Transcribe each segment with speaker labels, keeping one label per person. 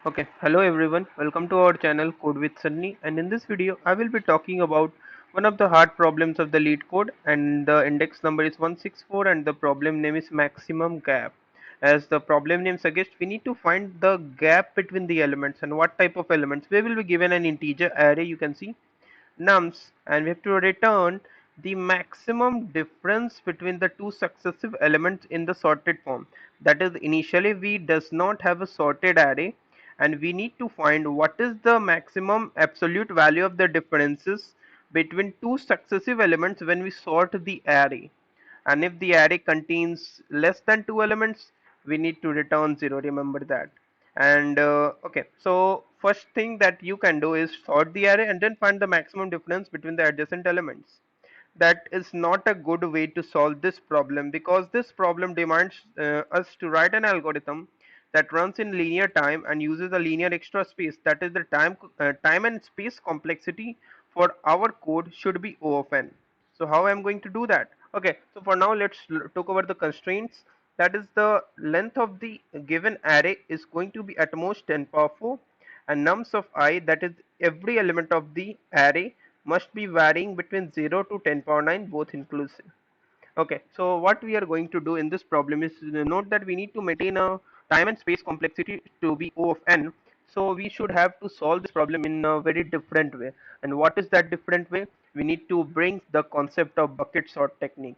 Speaker 1: Okay, hello everyone. Welcome to our channel Code with Sunny, and in this video I will be talking about one of the hard problems of the lead code, and the index number is 164 and the problem name is maximum gap. As the problem name suggests, we need to find the gap between the elements. And what type of elements? We will be given an integer array, you can see nums, and we have to return the maximum difference between the two successive elements in the sorted form. That is, initially we does not have a sorted array, and we need to find what is the maximum absolute value of the differences between two successive elements when we sort the array. And if the array contains less than two elements, we need to return 0, remember that. And okay, so first thing that you can do is sort the array and then find the maximum difference between the adjacent elements. That is not a good way to solve this problem, because this problem demands us to write an algorithm that runs in linear time and uses a linear extra space. That is, the time and space complexity for our code should be O of n. So how I'm going to do that? Okay, so for now let's talk over the constraints. That is, the length of the given array is going to be at most 10 power 4, and nums of I, that is every element of the array, must be varying between 0 to 10 power 9, both inclusive. Okay, so what we are going to do in this problem is note that we need to maintain a time and space complexity to be O of n. So we should have to solve this problem in a very different way. And what is that different way? We need to bring the concept of bucket sort technique.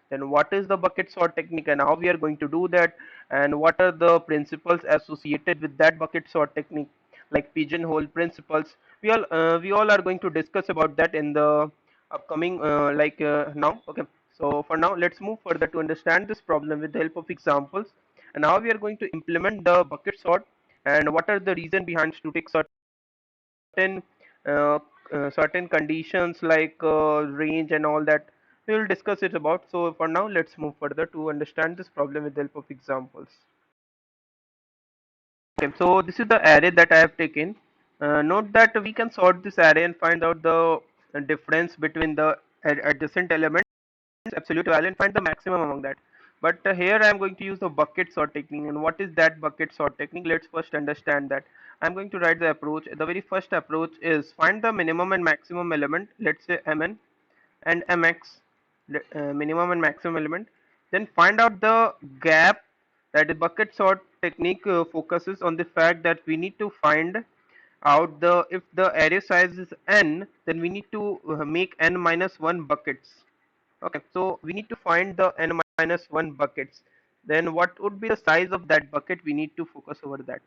Speaker 1: Then what is the bucket sort technique and how we are going to do that, and what are the principles associated with that bucket sort technique, like pigeonhole principles. We all are going to discuss about that in the upcoming now. Okay, so for now let's move further to understand this problem with the help of examples, and how we are going to implement the bucket sort, and what are the reason behind to take certain uh, certain conditions like range and all that. We will discuss it about. So for now let's move further to understand this problem with the help of examples. Okay, so this is the array that I have taken. Note that we can sort this array and find out the difference between the adjacent elements absolute value and find the maximum among that. But here I am going to use the bucket sort technique. And what is that bucket sort technique? Let's first understand that. I'm going to write the approach. The very first approach is find the minimum and maximum element. Let's say mn and mx, minimum and maximum element. Then find out the gap. That the bucket sort technique focuses on the fact that we need to find out the if the array size is n, then we need to make n minus 1 buckets. Okay, so we need to find the n minus 1 buckets. Then what would be the size of that bucket? We need to focus over that.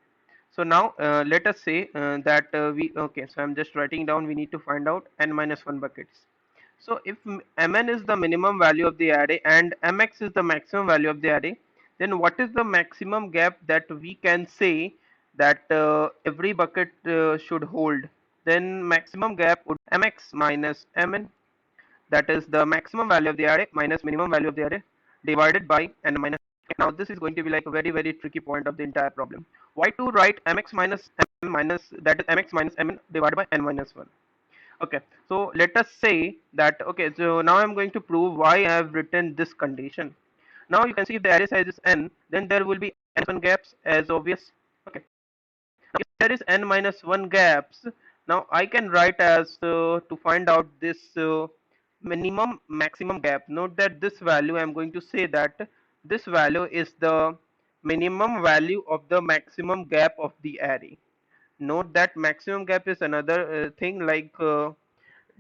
Speaker 1: So now let us say that okay, so I'm just writing down, we need to find out n minus 1 buckets. So if mn is the minimum value of the array and mx is the maximum value of the array, then what is the maximum gap that we can say that every bucket should hold? Then maximum gap would mx minus mn, that is the maximum value of the array minus minimum value of the array divided by n minus. Now this is going to be like a very tricky point of the entire problem. Why to write mx minus m minus, that is mx minus m divided by n minus 1? Okay, so let us say that, okay, so now I'm going to prove why I have written this condition. Now you can see if the array size is n, then there will be n1 gaps, as obvious. Okay, now if there is n minus 1 gaps, now I can write as to find out this minimum maximum gap. Note that this value, I'm going to say that this value is the minimum value of the maximum gap of the array. Note that maximum gap is another thing like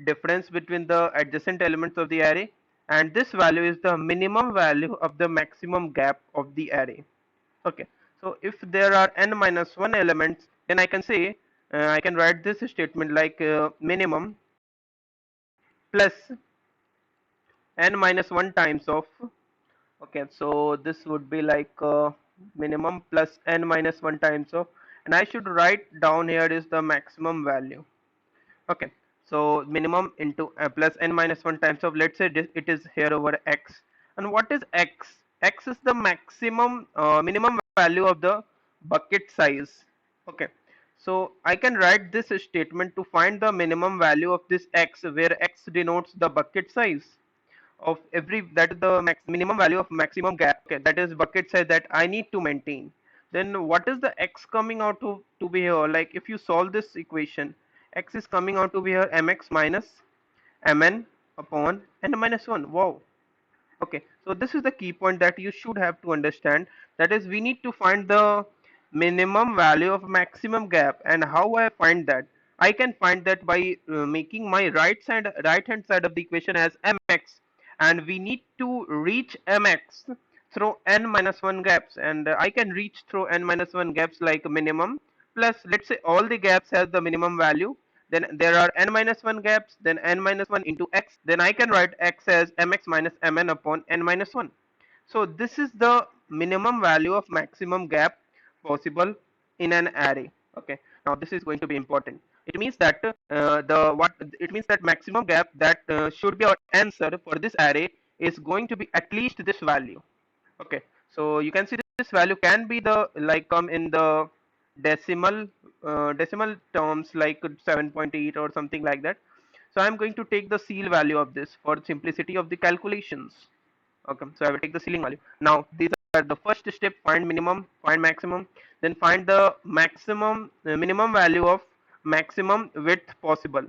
Speaker 1: difference between the adjacent elements of the array, and this value is the minimum value of the maximum gap of the array. Okay, so if there are n minus 1 elements, then I can say I can write this statement like minimum plus n minus 1 times of. Okay, so this would be like minimum plus n minus 1 times of, and I should write down here is the maximum value. Okay, so minimum into plus n minus 1 times of, let's say it is here over x. And what is x? X is the maximum minimum value of the bucket size. Okay, so I can write this statement to find the minimum value of this x, where x denotes the bucket size of every, that is the minimum value of maximum gap. Okay, that is bucket size that I need to maintain. then what is the x coming out to be here? Like if you solve this equation, x is coming out to be here mx minus mn upon n minus 1. Wow. Okay, so this is the key point that you should have to understand. That is, we need to find the minimum value of maximum gap, and how I find that? I can find that by making my right hand side of the equation as mx, and we need to reach mx through n minus 1 gaps, and I can reach through n minus 1 gaps like minimum plus, let's say all the gaps has the minimum value, then there are n minus 1 gaps, then n minus 1 into x, then I can write x as mx minus mn upon n minus 1. So this is the minimum value of maximum gap possible in an array. Okay, now this is going to be important. It means that the what it means that maximum gap that should be our answer for this array is going to be at least this value. Okay, so you can see this value can be the like come in the decimal terms like 7.8 or something like that. So I'm going to take the seal value of this for simplicity of the calculations. Okay, so I will take the ceiling value. Now these are the first step: find minimum, find maximum, then find the maximum minimum value of maximum width possible.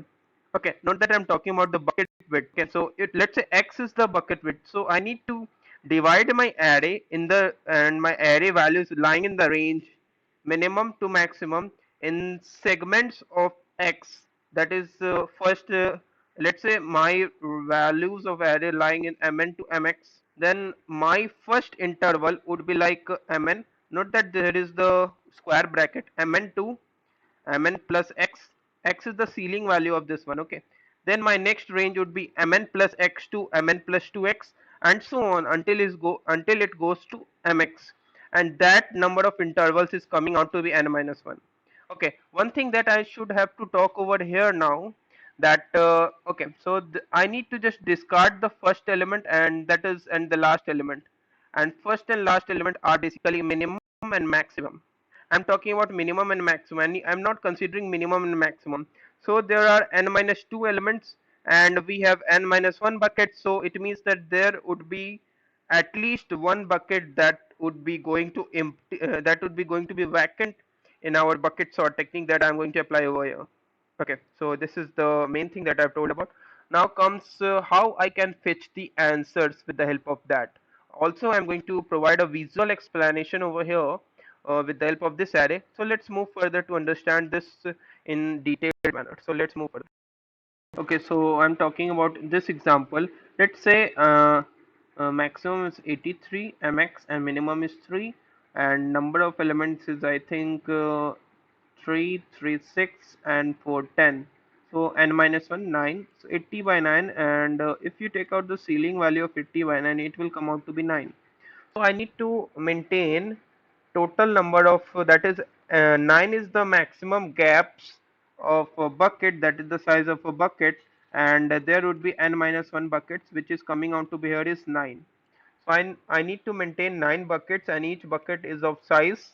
Speaker 1: Okay, note that I'm talking about the bucket width. Okay, so it, let's say x is the bucket width, so I need to divide my array in the, and my array values lying in the range minimum to maximum in segments of x. That is first let's say my values of array lying in mn to mx, then my first interval would be like mn. Note that there is the square bracket mn to mn plus x. X is the ceiling value of this one. Okay, then my next range would be mn plus x to mn plus 2x, and so on until it goes to mx, and that number of intervals is coming out to be n minus 1. Okay, one thing that I should have to talk over here now, that okay, so I need to just discard the first element, and that is, and the last element, and first and last element are basically minimum and maximum. I'm talking about minimum and maximum, and I'm not considering minimum and maximum. So there are n minus 2 elements, and we have n minus 1 bucket, so it means that there would be at least one bucket that would be going to empty, that would be going to be vacant in our bucket sort technique that I'm going to apply over here. Okay, so this is the main thing that I've told about. Now comes how I can fetch the answers with the help of that. Also, I'm going to provide a visual explanation over here with the help of this array. So let's move further to understand this in detailed manner. So let's move further. Okay, so I'm talking about this example. Let's say maximum is 83 mx and minimum is 3, and number of elements is I think 3, 3, 6 and 4, 10. So n minus 1, 9. So 80 by 9, and if you take out the ceiling value of 80 by 9, it will come out to be 9. So I need to maintain total number of that is 9 is the maximum gaps of a bucket, that is the size of a bucket, and there would be n minus 1 buckets, which is coming out to be here is 9. So I need to maintain 9 buckets, and each bucket is of size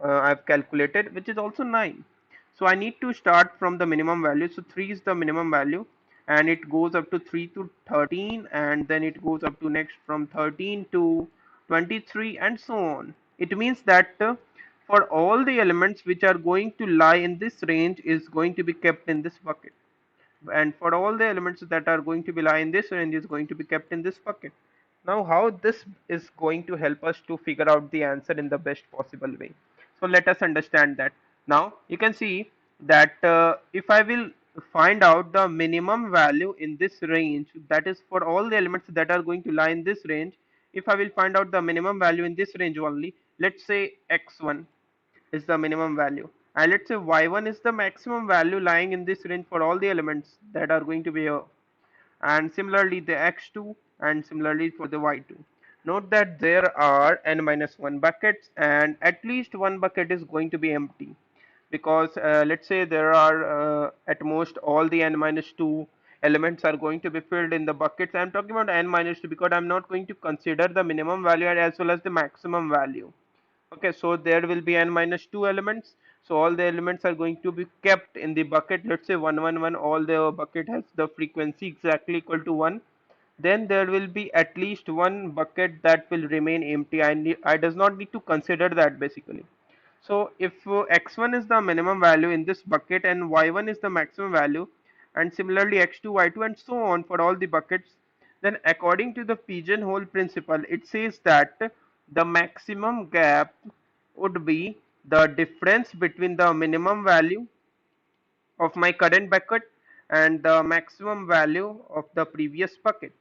Speaker 1: I've calculated, which is also 9. So I need to start from the minimum value. So 3 is the minimum value, and it goes up to 3 to 13, and then it goes up to next from 13 to 23 and so on. It means that for all the elements which are going to lie in this range is going to be kept in this bucket, and for all the elements that are going to be lie in this range is going to be kept in this bucket. Now how this is going to help us to figure out the answer in the best possible way? So let us understand that. Now you can see that if I will find out the minimum value in this range, that is for all the elements that are going to lie in this range, if I will find out the minimum value in this range only, let's say x1 is the minimum value, and let's say y1 is the maximum value lying in this range for all the elements that are going to be here, and similarly the x2, and similarly for the y2. Note that there are n minus 1 buckets, and at least one bucket is going to be empty, because let's say there are at most all the n minus 2 elements are going to be filled in the buckets. I'm talking about n minus 2 because I'm not going to consider the minimum value as well as the maximum value. Okay, so there will be n minus 2 elements, so all the elements are going to be kept in the bucket. Let's say 111, all the bucket has the frequency exactly equal to 1, then there will be at least one bucket that will remain empty. I does not need to consider that basically. So if x1 is the minimum value in this bucket and y1 is the maximum value, and similarly x2, y2, and so on for all the buckets, then according to the pigeonhole principle, it says that the maximum gap would be the difference between the minimum value of my current bucket and the maximum value of the previous bucket,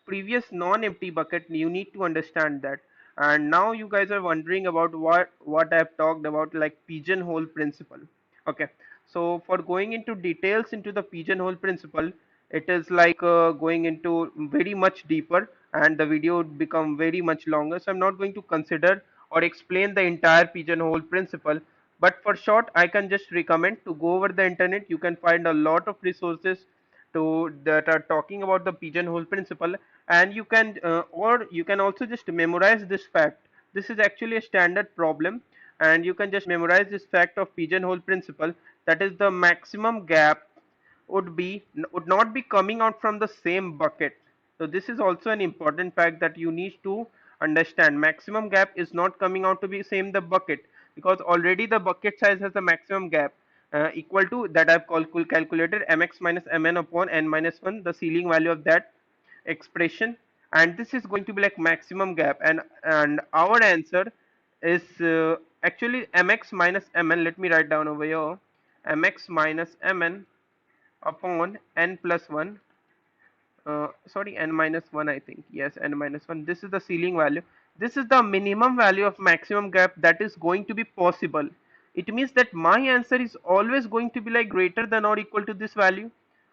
Speaker 1: previous non-empty bucket. You need to understand that. And now you guys are wondering about what I've talked about, like pigeonhole principle. Okay, so for going into details into the pigeonhole principle, it is like going into very much deeper, and the video would become very much longer, so I'm not going to consider or explain the entire pigeonhole principle. But for short, I can just recommend to go over the internet. You can find a lot of resources to that are talking about the pigeonhole principle, and you can or you can also just memorize this fact. This is actually a standard problem, and you can just memorize this fact of pigeonhole principle, that is the maximum gap would not be coming out from the same bucket. So this is also an important fact that you need to understand. Maximum gap is not coming out to be same the bucket, because already the bucket size has a maximum gap equal to that I've calculated mx minus mn upon n minus 1, the ceiling value of that expression, and this is going to be like maximum gap, and our answer is actually mx minus mn. Let me write down over here, mx minus mn upon n plus 1, sorry, n minus 1, I think, yes, n minus 1. This is the ceiling value. This is the minimum value of maximum gap that is going to be possible. It means that my answer is always going to be like greater than or equal to this value.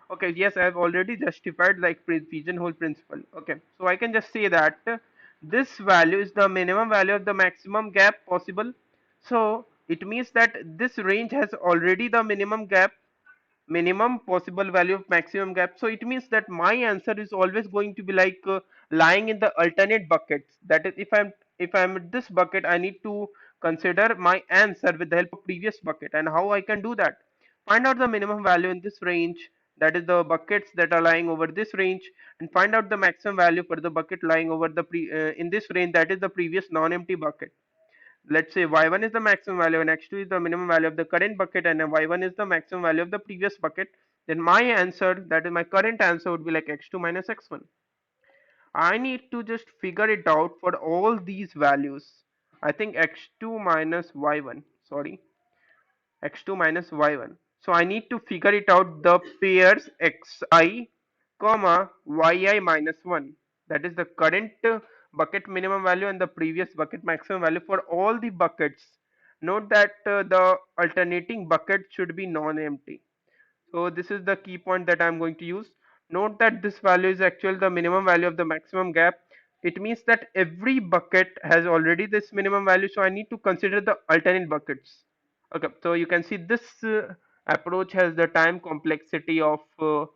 Speaker 1: Okay, yes, I have already justified like pigeonhole principle. Okay, so I can just say that this value is the minimum value of the maximum gap possible. So it means that this range has already the minimum gap, minimum possible value of maximum gap. So it means that my answer is always going to be like lying in the alternate buckets. That is, if I'm at this bucket, I need to consider my answer with the help of previous bucket. And how I can do that? Find out the minimum value in this range, that is the buckets that are lying over this range, and find out the maximum value for the bucket lying over the in this range, that is the previous non-empty bucket. Let's say y1 is the maximum value and x2 is the minimum value of the current bucket, and y1 is the maximum value of the previous bucket, then my answer, that is my current answer, would be like x2 minus x1. I need to just figure it out for all these values. I think x2 minus y1, sorry, x2 minus y1. So I need to figure it out the pairs xi comma yi minus 1. That is the current bucket minimum value and the previous bucket maximum value for all the buckets. Note that the alternating bucket should be non-empty. So this is the key point that I'm going to use. Note that this value is actually the minimum value of the maximum gap. It means that every bucket has already this minimum value, so I need to consider the alternate buckets. Okay, so you can see this approach has the time complexity of O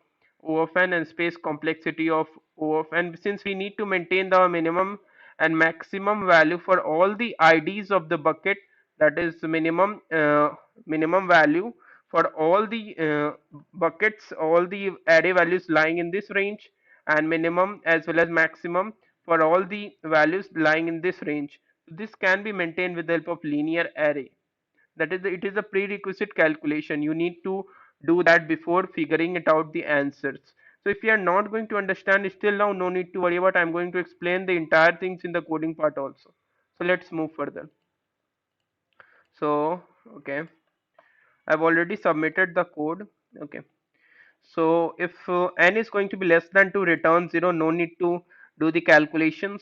Speaker 1: of n and space complexity of O of n. Since we need to maintain the minimum and maximum value for all the IDs of the bucket, that is minimum value for all the buckets, all the array values lying in this range, and minimum as well as maximum for all the values lying in this range. This can be maintained with the help of linear array. That is it is a prerequisite calculation. You need to do that before figuring it out the answers. So if you are not going to understand still now, no need to worry about. I'm going to explain the entire things in the coding part also. So let's move further. So okay, I've already submitted the code. Okay, so if n is going to be less than 2, return 0, no need to do the calculations.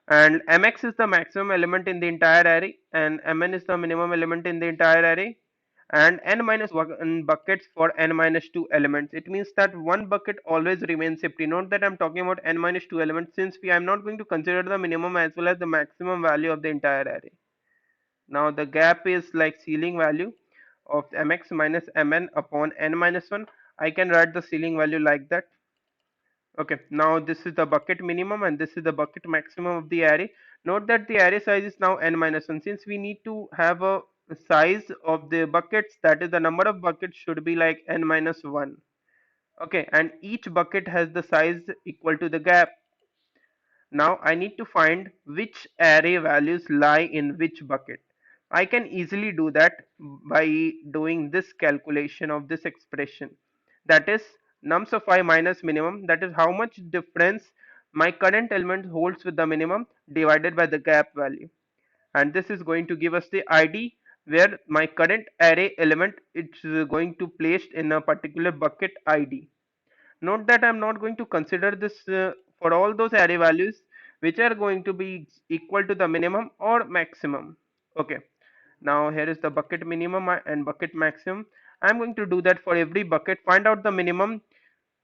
Speaker 1: And mx is the maximum element in the entire array, and mn is the minimum element in the entire array, and n minus 1 buckets for n minus 2 elements. It means that one bucket always remains empty. Note that I'm talking about n minus 2 elements, since I'm not going to consider the minimum as well as the maximum value of the entire array. Now the gap is like ceiling value of mx minus mn upon n minus 1. I can write the ceiling value like that. Okay, now this is the bucket minimum and this is the bucket maximum of the array. Note that the array size is now n minus 1. Since we need to have a size of the buckets, that is the number of buckets should be like n minus 1. Okay, and each bucket has the size equal to the gap. Now I need to find which array values lie in which bucket. I can easily do that by doing this calculation of this expression. That is nums of I minus minimum. That is how much difference my current element holds with the minimum divided by the gap value. And this is going to give us the ID where my current array element is going to placed in a particular bucket ID. Note that I'm not going to consider this for all those array values which are going to be equal to the minimum or maximum. Okay. Now here is the bucket minimum and bucket maximum. I'm going to do that for every bucket. Find out the minimum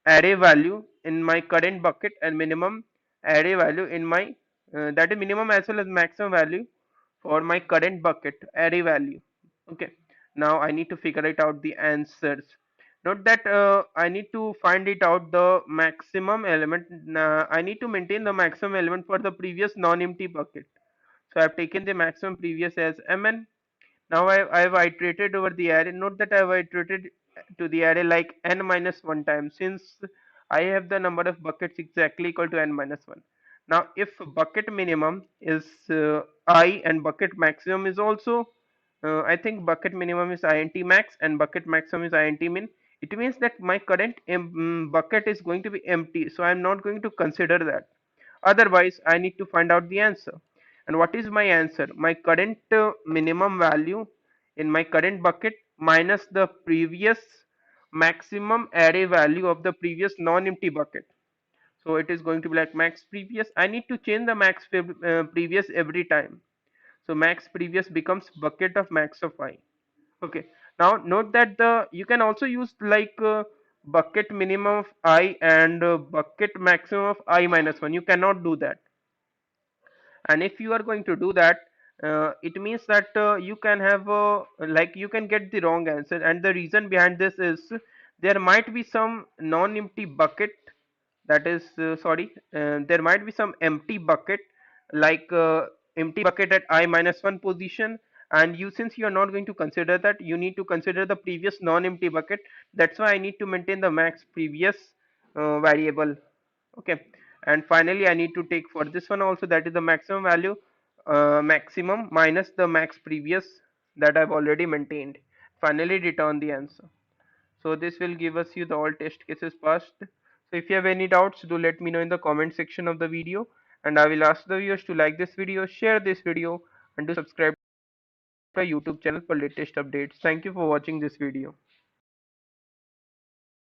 Speaker 1: array value in my current bucket and minimum array value in my that is minimum as well as maximum value for my current bucket array value. Okay. Now I need to figure it out the answers. Note that I need to find it out the maximum element. I need to maintain the maximum element for the previous non-empty bucket. So I've taken the maximum previous as mn. Now I've iterated over the array. Note that I've iterated to the array like n minus 1 times since I have the number of buckets exactly equal to n minus 1. Now if bucket minimum is I and bucket maximum is also I think bucket minimum is int max and bucket maximum is int min. It means that my current bucket is going to be empty, so I'm not going to consider that. Otherwise, I need to find out the answer. And what is my answer? My current minimum value in my current bucket minus the previous maximum array value of the previous non-empty bucket. So it is going to be like max previous. I need to change the max previous every time. So max previous becomes bucket of max of I. Okay. Now note that the you can also use like bucket minimum of I and bucket maximum of I minus 1. You cannot do that. And if you are going to do that, it means that you can have like you can get the wrong answer. And the reason behind this is there might be some non-empty bucket, that is sorry, there might be some empty bucket like empty bucket at I minus 1 position, and you since you are not going to consider that, you need to consider the previous non-empty bucket. That's why I need to maintain the max previous variable. Okay. And finally I need to take for this one also, that is the maximum value maximum minus the max previous that I've already maintained. Finally return the answer. So this will give us you the all test cases passed. So if you have any doubts, do let me know in the comment section of the video, and I will ask the viewers to like this video, share this video, and to subscribe to our YouTube channel for latest updates. Thank you for watching this video.